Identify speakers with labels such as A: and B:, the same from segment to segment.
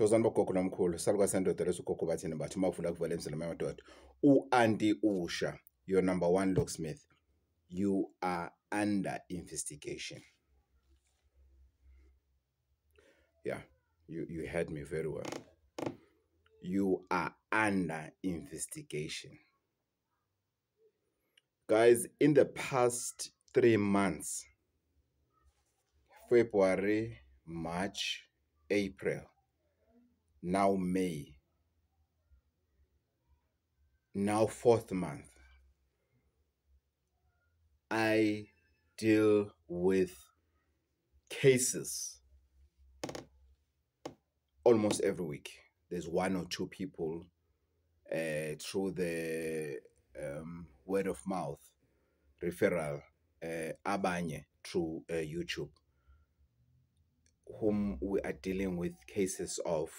A: Tozani bogogo nomkhulu saluka sendoda lesugogo bathini bathi mawufuna kuvala emzini amadoda u-Anti Usha, your number one locksmith, you are under investigation. Yeah, you heard me very well. You are under investigation. Guys, in the past 3 months, February, March, April, now May, now 4th month, I deal with cases almost every week. There's 1 or 2 people through the word of mouth referral, abanye through YouTube, whom we are dealing with cases of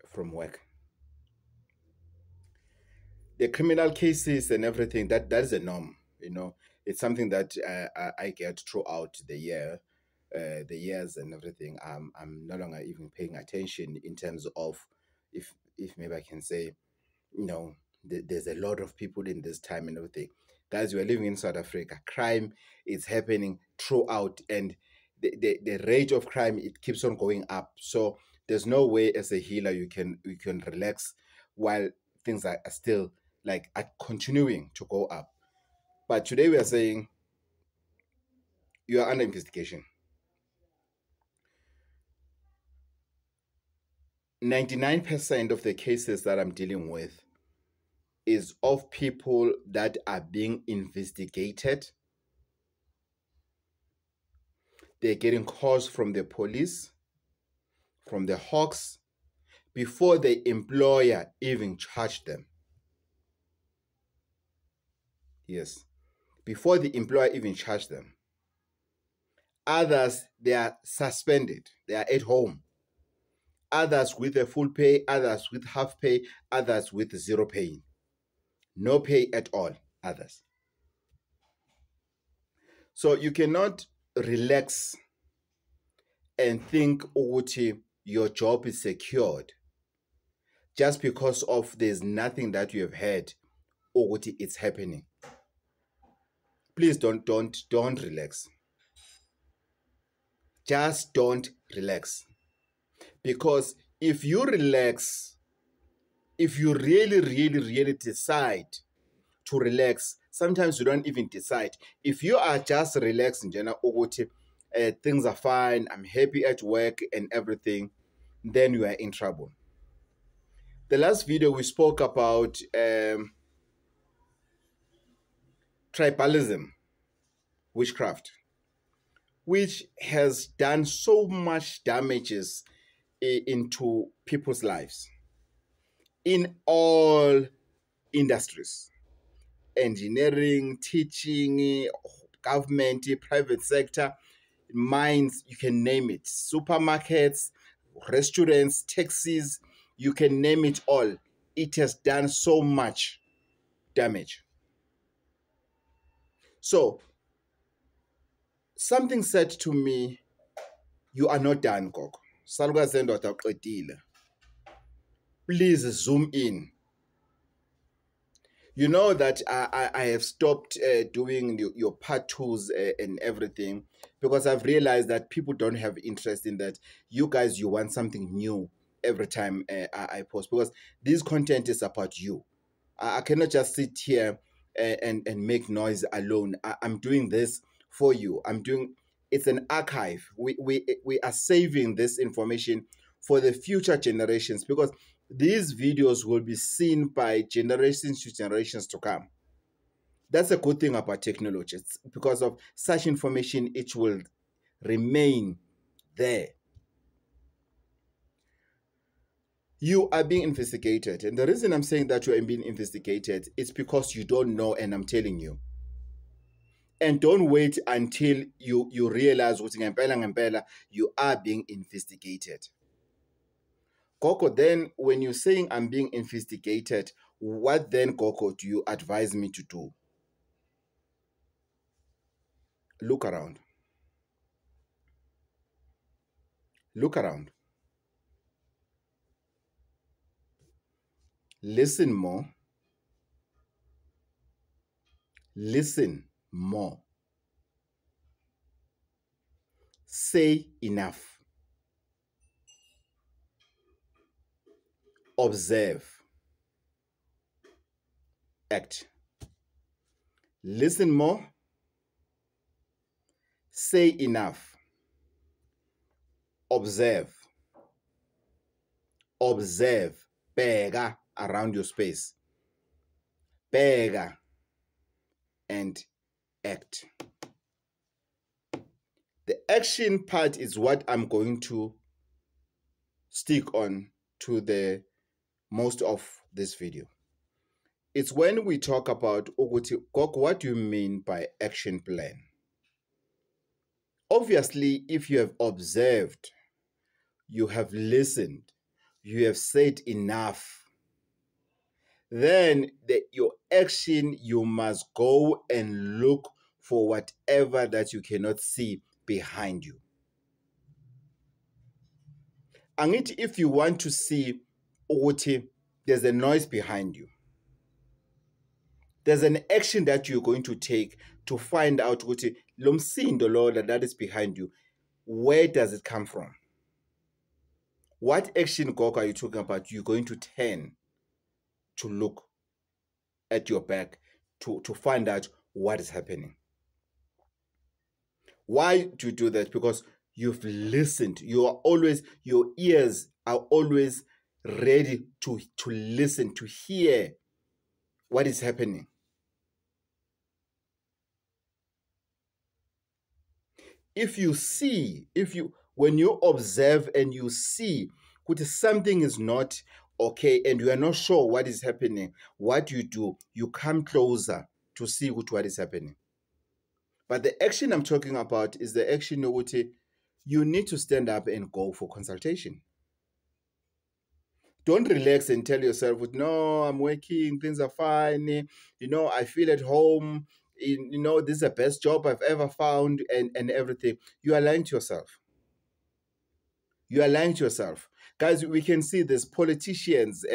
A: from work. The criminal cases and everything, that is a norm, you know. It's something that I get throughout the years and everything. I'm no longer even paying attention in terms of, if maybe I can say, you know, there's a lot of people in this time and everything. Guys, we are living in South Africa. Crime is happening throughout, and the rate of crime, it keeps on going up. So there's no way as a healer you can relax while things are still like are continuing to go up. But today we are saying you are under investigation. 99% of the cases that I'm dealing with is of people that are being investigated. They're getting calls from the police, from the Hawks, before the employer even charged them. Yes, before the employer even charged them. Others, they are suspended. They are at home. Others with a full pay, others with half pay, others with 0 pay. No pay at all, others. So you cannot relax and think your job is secured just because of there's nothing that you have heard or it's happening. Please don't relax. Just don't relax. Because if you relax, if you really decide to relax, sometimes you don't even decide. If you are just relaxed in general, things are fine, I'm happy at work and everything, then you are in trouble. The last video we spoke about tribalism, witchcraft, which has done so much damages into people's lives in all industries: engineering, teaching, government, private sector, mines, you can name it, supermarkets, restaurants, taxis, you can name it all. It has done so much damage. So something said to me, you are not done, Gogo. Please zoom in. You know that I have stopped doing your part 2s and everything, because I've realized that people don't have interest in that. You guys, you want something new every time I post, because this content is about you. I cannot just sit here and make noise alone. I'm doing this for you. It's an archive. We are saving this information for the future generations, because these videos will be seen by generations to generations to come. That's a good thing about technology. It's because of such information, it will remain there. You are being investigated. And the reason I'm saying that you are being investigated is because you don't know, and I'm telling you. And don't wait until you realize what you are being investigated. Gogo, then when you're saying I'm being investigated, what then, Gogo, do you advise me to do? Look around. Look around. Listen more. Listen more. Say enough. Observe. Act. Listen more. Say enough. Observe. Observe. Bheka around your space. Bheka and act. The action part is what I'm going to stick on to the most of this video. It's when we talk about what do you mean by action plan? Obviously, if you have observed, you have listened, you have said enough, then your action, you must go and look for whatever that you cannot see behind you. And if you want to see there's a noise behind you, there's an action that you're going to take to find out lo msindo lo that is behind you, where does it come from? What action, Gok, are you talking about? You're going to turn to look at your back to find out what is happening. Why do you do that? Because you've listened. Your ears are always ready to listen, to hear what is happening. When you observe and you see that something is not okay and you are not sure what is happening, what do? You come closer to see what is happening. But the action I'm talking about is the action you need to stand up and go for consultation. Don't relax and tell yourself, no, I'm working, things are fine, I feel at home, this is the best job I've ever found and everything. You are lying to yourself. You are lying to yourself. Guys, we can see this politicians,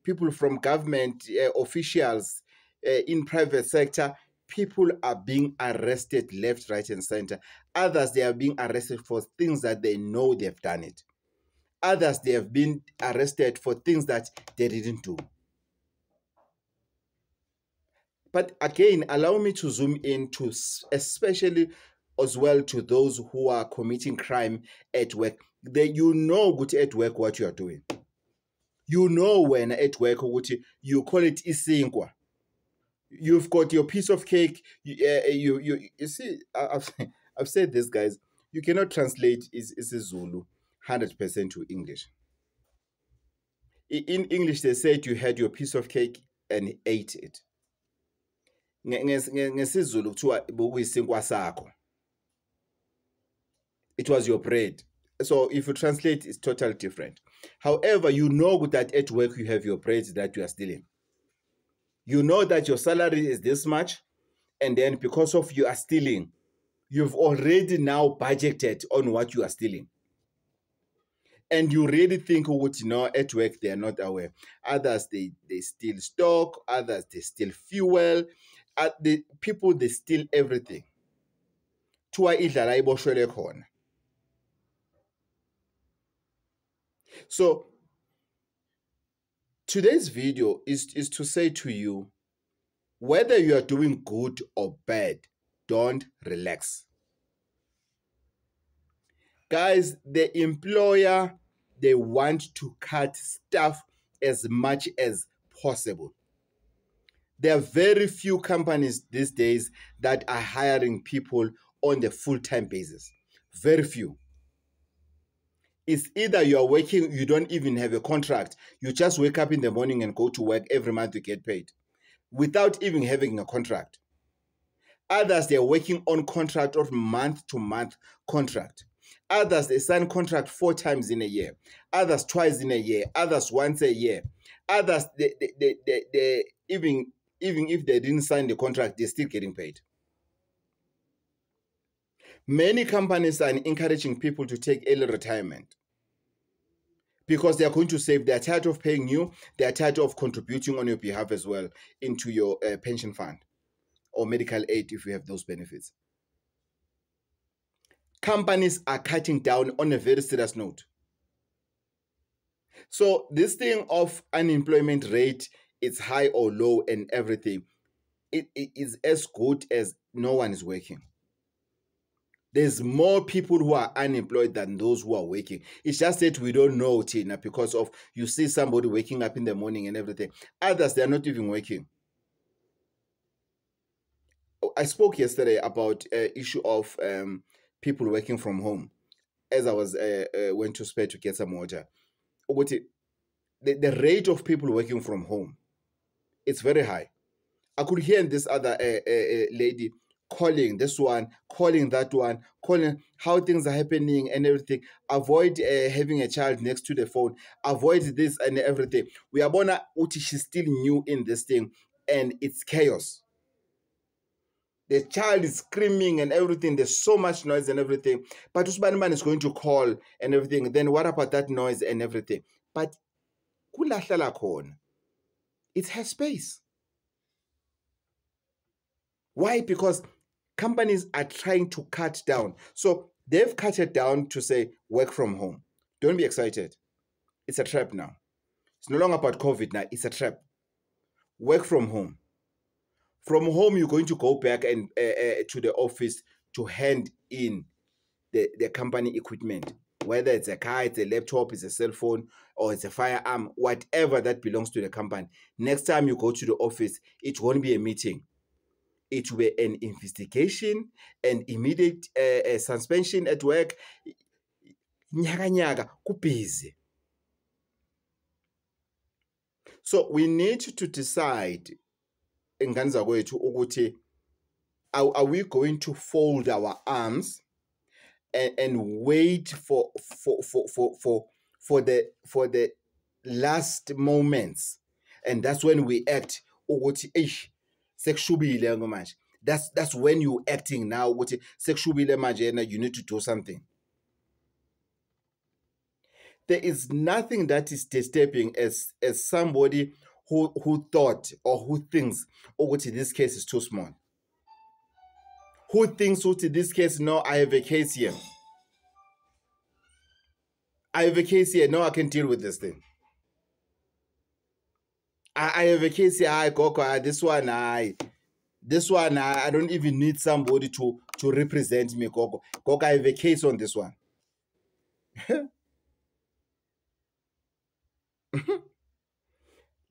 A: people from government, officials in private sector, people are being arrested left, right, and center. Others, they are being arrested for things that they know they've done it. Others, they have been arrested for things that they didn't do. But again, allow me to zoom in to especially as well to those who are committing crime at work. You know good at work what you are doing. You know when at work you call it isinkwa. You've got your piece of cake. You see, I've said this, guys. You cannot translate isiZulu 100% to English. In English, they said you had your piece of cake and ate it. NgesiZulu kuthiwa bokuyisinkwa sakho. It was your bread. So if you translate, it's totally different. However, you know that at work you have your bread that you are stealing. You know that your salary is this much, and then because of you are stealing, you've already now budgeted on what you are stealing. And you really think, at work they are not aware. Others, they steal stock. Others, they steal fuel. The people, they steal everything. So today's video is to say to you, whether you are doing good or bad, don't relax. Guys, the employer, they want to cut staff as much as possible. There are very few companies these days that are hiring people on the full-time basis. Very few. It's either you are working, you don't even have a contract. You just wake up in the morning and go to work every month to get paid without even having a contract. Others, they're working on contract or month-to-month contract. Others, they sign contract 4 times in a year. Others, twice in a year. Others, once a year. Others, they even if they didn't sign the contract, they're still getting paid. Many companies are encouraging people to take early retirement because they are going to save. They are tired of paying you. They are tired of contributing on your behalf as well into your pension fund or medical aid if you have those benefits. Companies are cutting down on a very serious note. So this thing of unemployment rate, it's high or low and everything, it is as good as no one is working. There's more people who are unemployed than those who are working. It's just that we don't know, Tina, because of you see somebody waking up in the morning and everything. Others, they're not even working. I spoke yesterday about issue of people working from home as I was went to Spare to get some water. The rate of people working from home, it's very high. I could hear this other lady calling this one, calling that one, calling how things are happening and everything. Avoid having a child next to the phone. Avoid this and everything. We are born uti, she's still new in this thing, and it's chaos. The child is screaming and everything. There's so much noise and everything. But Usman man is going to call and everything. Then what about that noise and everything? But kulahla khona. It has space. Why? Because companies are trying to cut down. So they've cut it down to say work from home. Don't be excited. It's a trap now. It's no longer about COVID now. It's a trap. Work from home. From home, you're going to go back and to the office to hand in the company equipment, whether it's a car, it's a laptop, it's a cell phone, or it's a firearm, whatever that belongs to the company. Next time you go to the office, it won't be a meeting. It will be an investigation, an immediate suspension at work. Nyaka nyaka, kubhizi. So we need to decide, ngani zakwethu ukuthi, are we going to fold our arms and wait for the last moments, and that's when we act ukuthi eish sekushubile manje. That's when you acting now ukuthi sekushubile manje and you need to do something. There is nothing that is disturbing as somebody who thought or who thinks ukuthi this case is too small. Who thinks ukuthi this case, no, I have a case here. I have a case here. No, I can deal with this thing. I have a case here. I go this one. I don't even need somebody to represent me. Gogo, I have a case on this one.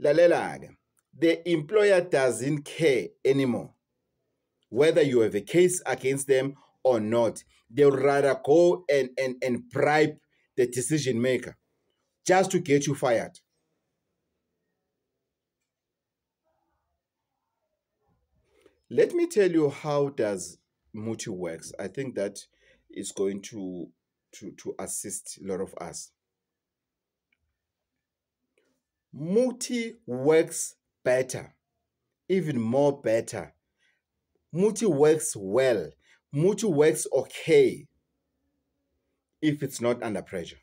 A: Lalela, the employer doesn't care anymore whether you have a case against them or not. They'll rather go and bribe the decision maker just to get you fired. Let me tell you how does Muti works. I think that is going to assist a lot of us. Muti works better, even more better. Muti works well. Muti works okay if it's not under pressure.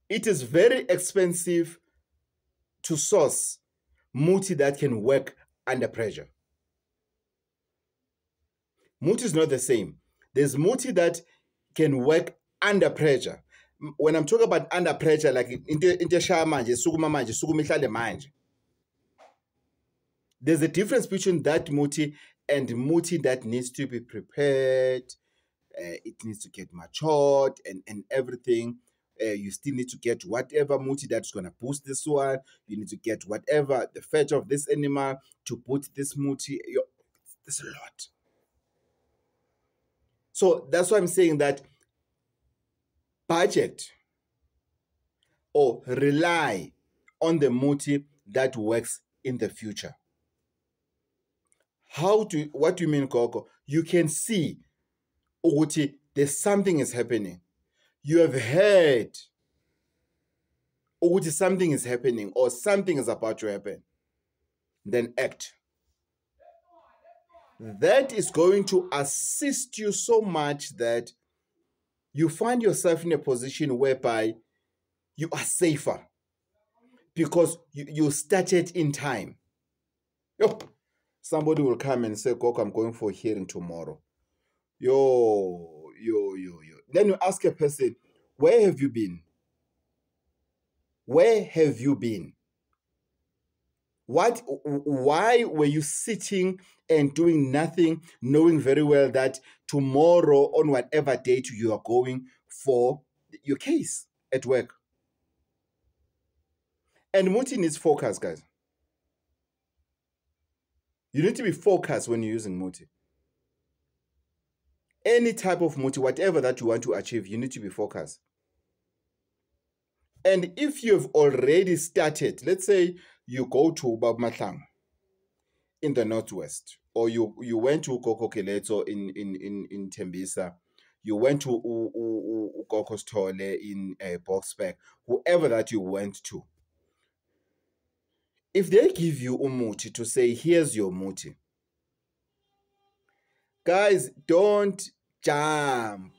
A: It is very expensive to source Muti that can work under pressure. Muti is not the same. There's Muti that can work under pressure. When I'm talking about under pressure, like into shaya manje, sukuma manje, sukuma ihlale manje. There's a difference between that Muti and Muti that needs to be prepared. It needs to get matured and everything. You still need to get whatever Muti that's going to boost this one. You need to get whatever the fat of this animal to put this Muti. There's a lot. So that's why I'm saying that budget or rely on the Muti that works in the future. What do you mean, Gogo? You can see ukuthi there's something is happening. You have heard ukuthi something is happening or something is about to happen. Then act. that is going to assist you so much that you find yourself in a position whereby you are safer because you started in time. Yo, somebody will come and say, Koko, I'm going for a hearing tomorrow. Yo. Then you ask a person, where have you been? Where have you been? Why were you sitting and doing nothing, knowing very well that tomorrow on whatever date you are going for your case at work? And Muti needs focus, guys. You need to be focused when you're using Muti. Any type of Muti, whatever that you want to achieve, you need to be focused. And if you've already started, let's say you go to Babmatlang in the Northwest, or you went to Kokokeleto in Tembisa, you went to Kokostole in Boxback, whoever that you went to. If they give you umuti to say, here's your muti, guys, don't jump.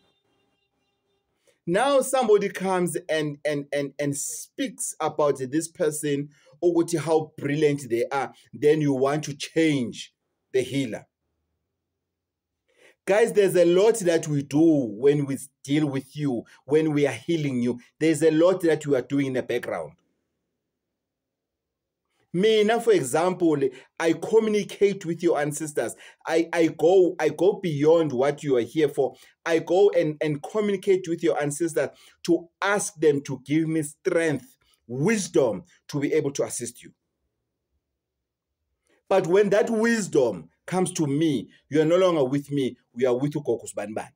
A: Now somebody comes and speaks about this person, or how brilliant they are, then you want to change the healer. Guys, there's a lot that we do when we deal with you, when we are healing you. There's a lot that we are doing in the background. Me, now, for example, I communicate with your ancestors. I go beyond what you are here for. I go and communicate with your ancestors to ask them to give me strength, wisdom to be able to assist you. But when that wisdom comes to me, you are no longer with me, we are with Ukokus Banban.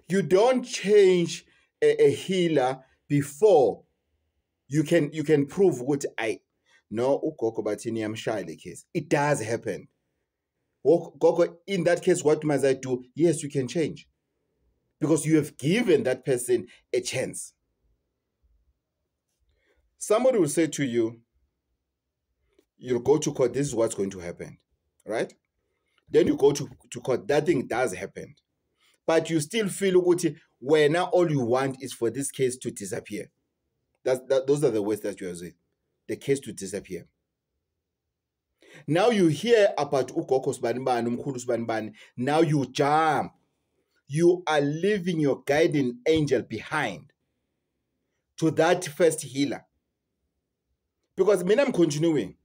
A: You don't change a healer before you can prove what I know. Case it does happen. In that case, what must I do? Yes, you can change because you have given that person a chance. Somebody will say to you, you'll go to court, this is what's going to happen, right? Then you go to court, that thing does happen. But you still feel where now all you want is for this case to disappear. Those are the words that you are saying. The case to disappear. Now you hear about Ukokos Banban, Umkhulus Banban. Now you jump. You are leaving your guiding angel behind to that first healer. Because me, I'm continuing.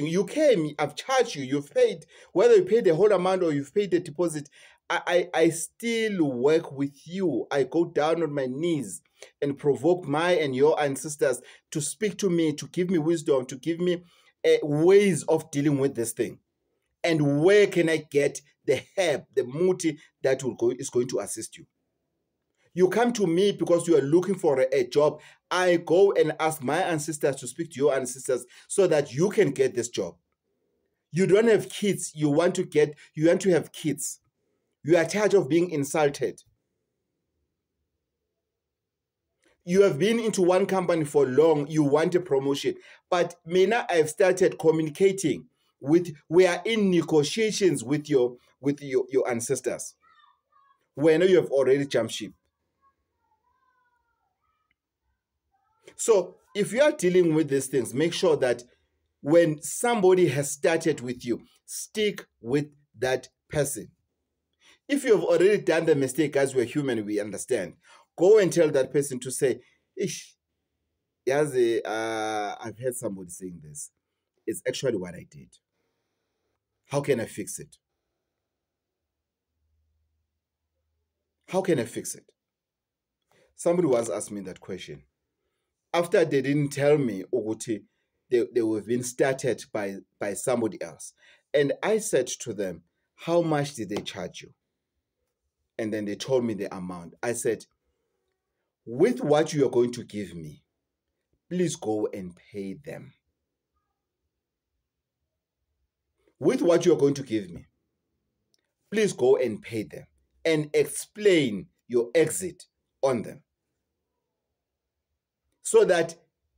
A: You came, I've charged you, you've paid, whether you paid the whole amount or you've paid the deposit, I still work with you. I go down on my knees and provoke my and your ancestors to speak to me, to give me wisdom, to give me ways of dealing with this thing. And where can I get the help, the muti that is going to assist you? You come to me because you are looking for a job. I go and ask my ancestors to speak to your ancestors so that you can get this job. You don't have kids. You want to have kids. You are tired of being insulted. You have been into one company for long. You want a promotion. But Mina, I've started communicating we are in negotiations with your ancestors. When you have already jumped ship. So if you are dealing with these things, make sure that when somebody has started with you, stick with that person. If you have already done the mistake, as we're human, we understand. Go and tell that person to say, Ish, I've heard somebody saying this. It's actually what I did. How can I fix it? How can I fix it? Somebody once asked me that question. After they didn't tell me, Oguti, they were being started by somebody else. And I said to them, how much did they charge you? And then they told me the amount. I said, with what you are going to give me, please go and pay them. With what you are going to give me, please go and pay them and explain your exit on them. So that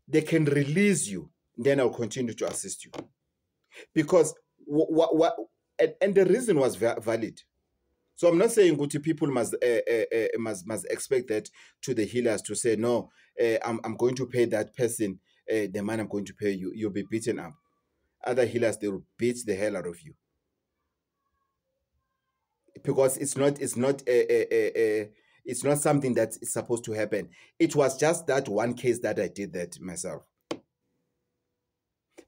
A: they can release you, then I'll continue to assist you. Because and the reason was valid. So I'm not saying good people must expect that to the healers to say, no, I'm going to pay that person the money I'm going to pay you. You'll be beaten up. Other healers, they will beat the hell out of you. Because it's not something that is supposed to happen. It was just that one case that I did that myself.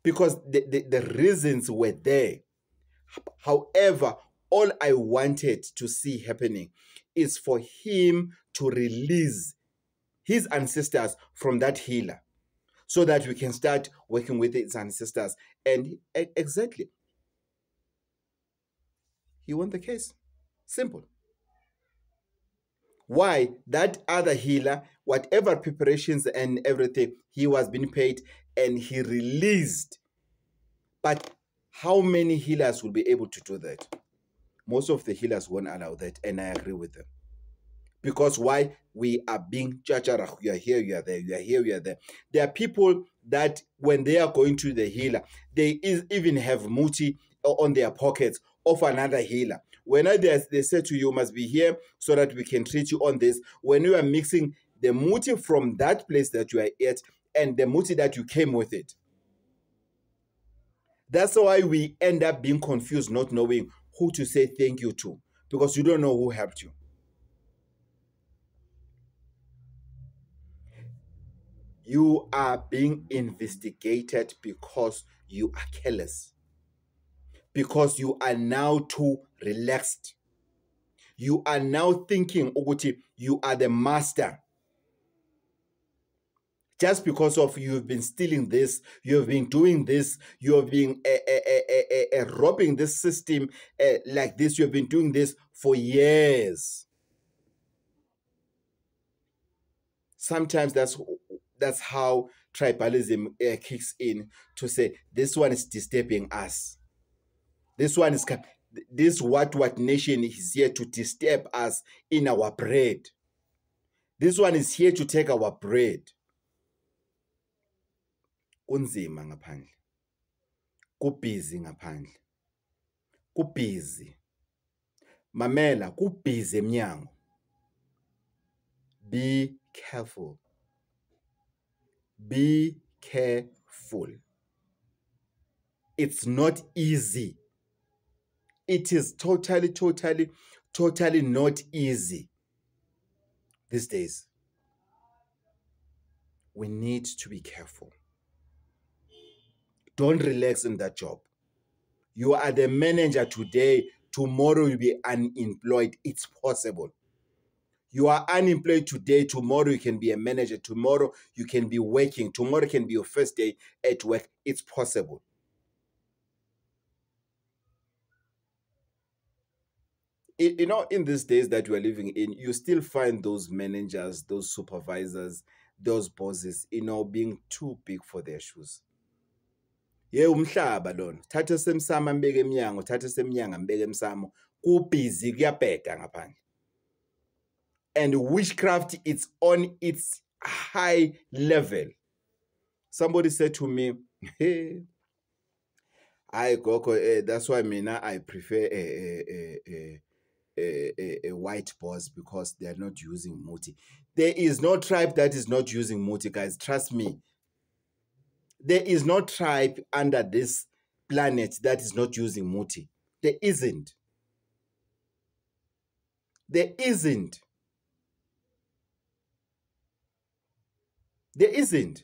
A: Because the reasons were there. However, all I wanted to see happening is for him to release his ancestors from that healer so that we can start working with his ancestors. And exactly, he won the case. Simple. Why? That other healer, whatever preparations and everything, he was being paid and he released. But how many healers will be able to do that? Most of the healers won't allow that, and I agree with them. Because why? We are being chachara. You are here, you are there, you are here, you are there. There are people that when they are going to the healer, they even have muti on their pockets of another healer. When they say to you, you must be here so that we can treat you on this. When you are mixing the muti from that place that you are at and the muti that you came with it. That's why we end up being confused, not knowing who to say thank you to, because you don't know who helped you. You are being investigated because you are careless, because you are now too relaxed. You are now thinking, Oguti, you are the master. Just because of you've been stealing this, you've been doing this, you've been robbing this system like this, you've been doing this for years. Sometimes that's how tribalism kicks in, to say this one is disturbing us. This one is this what nation is here to disturb us in our bread. This one is here to take our bread. Kunzima ngaphandle. Kubhizi ngaphandle. Kubhizi. Mamela, kubhizi emnyango. Be careful. Be careful. It's not easy. It is totally not easy these days. We need to be careful. Don't relax in that job. You are the manager today. Tomorrow you'll be unemployed. It's possible. You are unemployed today. Tomorrow you can be a manager. Tomorrow you can be working. Tomorrow can be your first day at work. It's possible. You know, in these days that we are living in, you still find those managers, those supervisors, those bosses, being too big for their shoes. Umhlaba lona. Thatha semsamo mbeke emnyango, thatha semnyanga mbeke emsamo. Kubhizi kuyabheda ngaphandle. And witchcraft, it's on its high level. Somebody said to me, hey, I go, that's why I prefer a white boss, because they are not using muti. There is no tribe that is not using muti, guys. Trust me. There is no tribe under this planet that is not using muti. There isn't. There isn't. There isn't.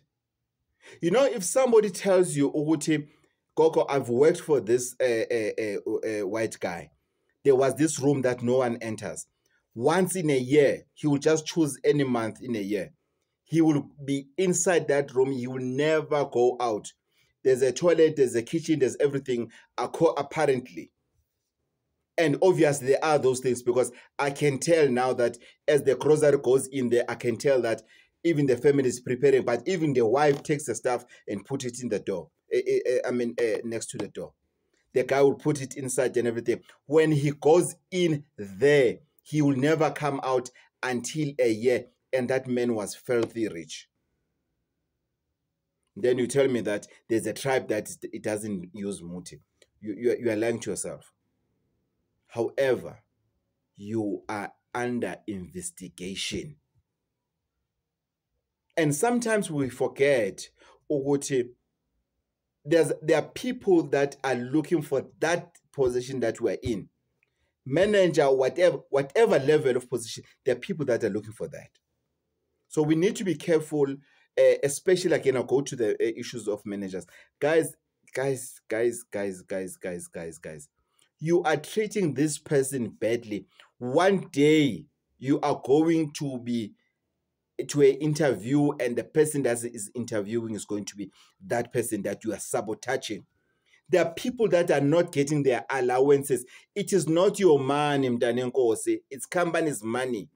A: You know, if somebody tells you, Uguti, Koko, I've worked for this white guy. There was this room that no one enters. Once in a year, he will just choose any month in a year. He will be inside that room. He will never go out. There's a toilet, there's a kitchen, there's everything, apparently. And obviously there are those things, because I can tell now that as the grocery goes in there, I can tell that even the family is preparing, but even the wife takes the stuff and put it in the door. Next to the door. The guy will put it inside and everything. When he goes in there, he will never come out until a year. And that man was filthy rich. Then you tell me that there's a tribe that it doesn't use muti. You are lying to yourself. However, you are under investigation. And sometimes we forget, there are people that are looking for that position that we're in. Manager, whatever level of position, there are people that are looking for that. So we need to be careful, especially again, I'll go to the issues of managers. Guys, you are treating this person badly. One day you are going to be to an interview, and the person that is interviewing is going to be that person that you are sabotaging. There are people that are not getting their allowances. It is not your money, Mdanenkose. It's company's money.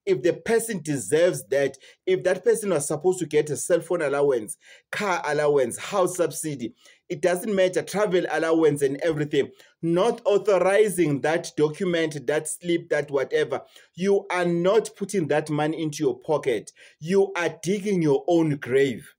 A: If the person deserves that, if that person was supposed to get a cell phone allowance, car allowance, house subsidy, it doesn't matter, travel allowance and everything, not authorizing that document, that slip, that whatever, you are not putting that money into your pocket. You are digging your own grave.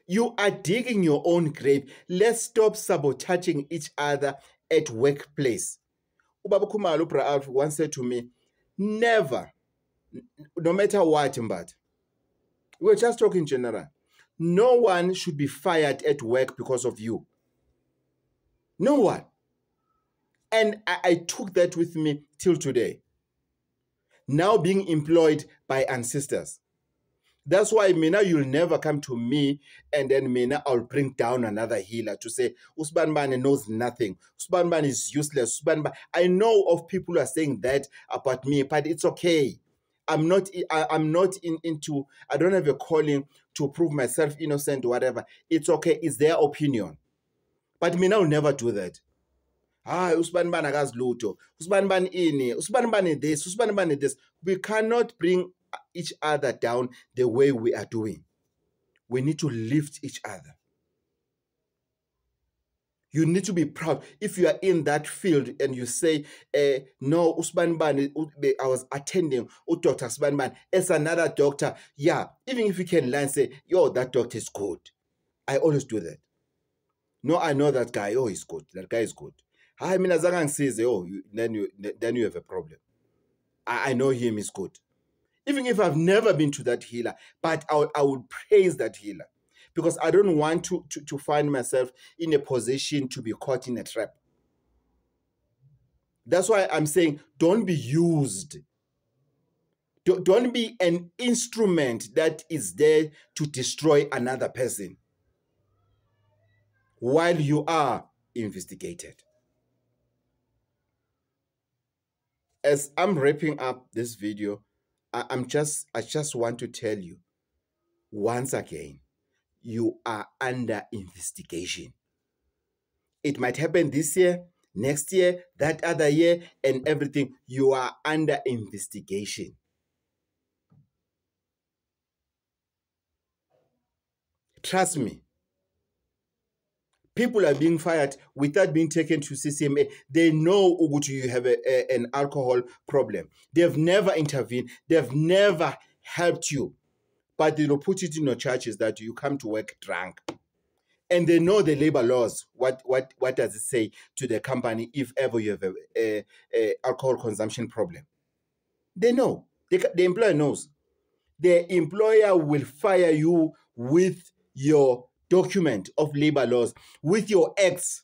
A: You are digging your own grave. Let's stop sabotaging each other at workplace. Ubaba Khumalo Alf once said to me, never, no matter what, but we're just talking general, no one should be fired at work because of you. No one. And I took that with me till today. Now being employed by ancestors. That's why Mina, you'll never come to me and then Mina, I'll bring down another healer to say, Usbanbane knows nothing. Usbanbane is useless. I know of people who are saying that about me, but it's okay. I'm not into, I don't have a calling to prove myself innocent or whatever. It's okay. It's their opinion. But Mina will never do that. Usbanbane akazilutho. Usbanbane ini. Usbanbane this. Usbanbane this. We cannot bring each other down the way we are doing. We need to lift each other. You need to be proud. If you are in that field and you say, no, Usbanbane, I was attending Dr. Usbanbane as another doctor. Yeah, even if you can lie and say, yo, that doctor is good. I always do that. No, I know that guy. Oh, he's good. That guy is good. I mean, says, oh, then you have a problem. I know him is good. Even if I've never been to that healer, but I would praise that healer because I don't want to find myself in a position to be caught in a trap. That's why I'm saying don't be used. Don't be an instrument that is there to destroy another person while you are investigated. As I'm wrapping up this video, I just want to tell you once again, you are under investigation. It might happen this year, next year, that other year, and everything. You are under investigation. Trust me. People are being fired without being taken to CCMA. They know, Ugutu, you have an alcohol problem. They've never intervened. They've never helped you. But they will put it in your charges that you come to work drunk. And they know the labor laws. What does it say to the company if ever you have a alcohol consumption problem? They know. The employer knows. The employer will fire you with your document of labor laws, with your X,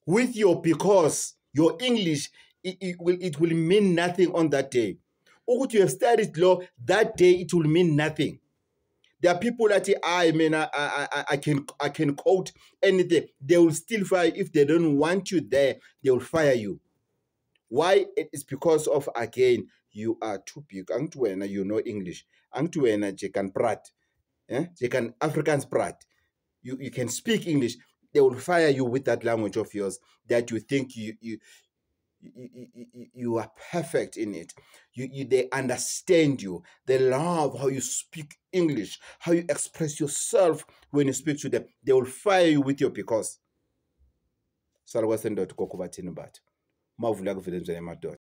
A: with your because, your English, it will mean nothing on that day. Or you have studied law, that day it will mean nothing. There are people that I can quote anything. They will still fire if they don't want you there. They will fire you. Why? It is because of, again, you are too big. You know English. Je can prat. Je can Afrikaans prat. You can speak English. They will fire you with that language of yours that you think you are perfect in it. They understand you. They love how you speak English, how you express yourself when you speak to them. They will fire you with your because. mawuvula kuvele emzweni emadoda.